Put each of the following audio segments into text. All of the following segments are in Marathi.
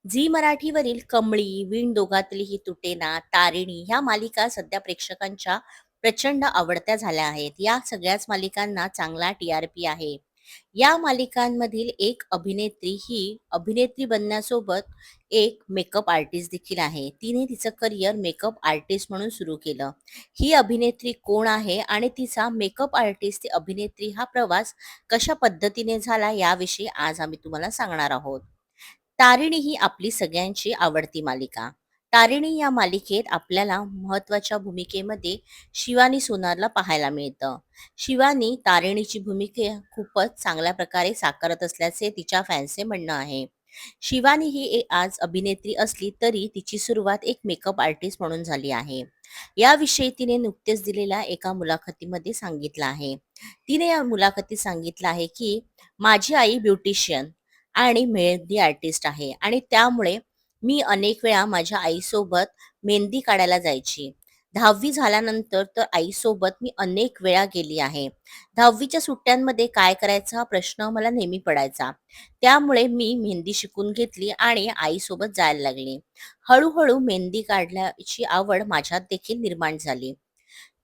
झी मराठीवरील कमळी, विण दोघातलीही तुटेना, तारिणी ह्या मालिका सध्या प्रेक्षकांच्या प्रचंड आवडत्या झाल्या आहेत. या सगळ्याच मालिकांना चांगला टी-आर-पी आहे. या मालिकांमधील एक अभिनेत्री ही अभिनेत्री बनण्यासोबत एक मेकअप आर्टिस्ट देखील आहे. तिने तिचं करिअर मेकअप आर्टिस्ट म्हणून सुरू केलं. ही अभिनेत्री कोण आहे आणि तिचा मेकअप आर्टिस्ट ते अभिनेत्री हा प्रवास कशा पद्धतीने झाला याविषयी आज आम्ही तुम्हाला सांगणार आहोत. तारिणी ही आपली सगळ्यांची आवडती मालिका. तारिणी या मालिकेत आपल्याला महत्त्वाच्या भूमिकेमध्ये शिवानी सोनारला पाहायला मिळतं. शिवानी तारिणीची भूमिका खूपच चांगल्या प्रकारे साकारत असल्याचे तिच्या फॅन्सचे म्हणणं आहे. शिवानी ही आज अभिनेत्री असली तरी तिची सुरुवात एक मेकअप आर्टिस्ट म्हणून झाली आहे. याविषयी तिने नुकतेच दिलेल्या एका मुलाखतीमध्ये सांगितलं आहे. तिने या मुलाखतीत सांगितलं आहे की माझी आई ब्युटिशियन आणि मेहंदी आर्टिस्ट आहे आणि त्यामुळे मी अनेक वेळा माझ्या आईसोबत मेहंदी काढायला जायची. 10वी झाल्यानंतर तर आईसोबत मी अनेक वेळा गेली आहे. 10वीच्या सुट्ट्यांमध्ये काय करायचा हा प्रश्न मला नेहमी पडायचा. त्यामुळे मी मेहंदी शिकून घेतली आणि आईसोबत जायला लागली. हळू मेहंदी काढण्याची आवड माझ्यात देखील निर्माण झाली.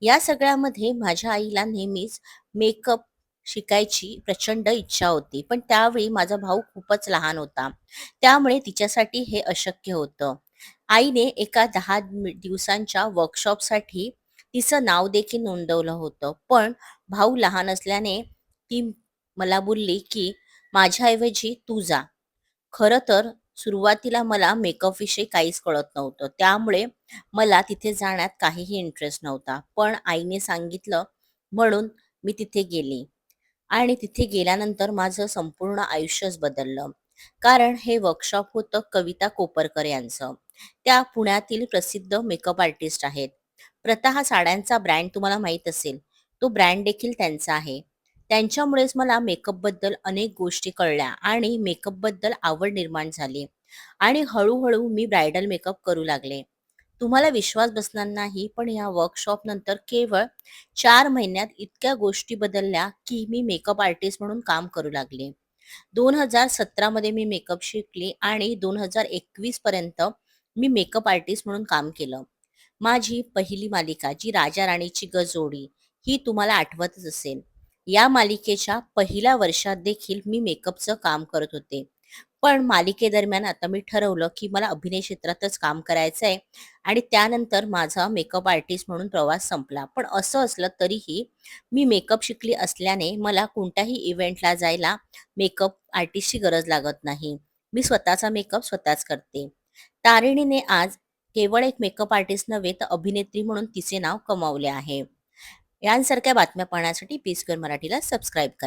या सगळ्यामध्ये माझ्या आईला नेहमीच मेकअप शिकायची प्रचंड इच्छा होती. पण त्यावेळी माझा भाऊ खूपच लहान होता. त्यामुळे तिच्यासाठी हे अशक्य होतं. आईने एका 10 दिवसांच्या वर्कशॉपसाठी तिचं नाव देखील नोंदवलं होतं. पण भाऊ लहान असल्याने ती मला बोलली, की "माझ्याऐवजी तू जा." खरं तर सुरुवातीला मला मेकअपविषयी काहीच कळत नव्हतं. त्यामुळे मला तिथे जाण्यात काहीही इंटरेस्ट नव्हता. पण आईने सांगितलं म्हणून मी तिथे गेली आणि तिथे गेल्यानंतर माझं संपूर्ण आयुष्यच बदललं. कारण हे वर्कशॉप होतं कविता कोपरकर यांचं. त्या पुण्यातील प्रसिद्ध मेकअप आर्टिस्ट आहेत. प्रथा हा साड्यांचा ब्रँड तुम्हाला माहीत असेल. तो ब्रँड देखील त्यांचा आहे. त्यांच्यामुळेच मला मेकअपबद्दल अनेक गोष्टी कळल्या आणि मेकअपबद्दल आवड निर्माण झाली आणि हळू मी ब्रायडल मेकअप करू लागले. तुम्हाला विश्वास बसणार नाही, पण या वर्कशॉप नंतर केवळ 4 महिन्यात इतक्या गोष्टी बदलल्या, की मी मेकअप आर्टिस्ट म्हणून काम करू लागले. 2017 मध्ये मी मेकअप शिकले आणि 2021 पर्यंत मी मेकअप आर्टिस्ट म्हणून काम केलं. माझी पहिली मालिका जी राजा राणीची जोडी ही तुम्हाला आठवतच असेल. या मालिकेच्या पहिल्या वर्षात देखील मी मेकअपचं काम करत होते. पण मालिकेदरम्यान आता मी ठरवलं, की मला अभिनय क्षेत्रातच काम करायचं आहे आणि त्यानंतर माझा मेकअप आर्टिस्ट म्हणून प्रवास संपला. पण असं असलं तरीही मी मेकअप शिकली असल्याने मला कोणत्याही इव्हेंटला जायला मेकअप आर्टिस्टची गरज लागत नाही. मी स्वतःचा मेकअप स्वतःच करते. तारिणीने आज केवळ एक मेकअप आर्टिस्ट नव्हे, तर अभिनेत्री म्हणून तिचे नाव कमावले आहे. यांसारख्या बातम्या पाहण्यासाठी पी स्क्वेअर मराठीला सबस्क्राईब करा.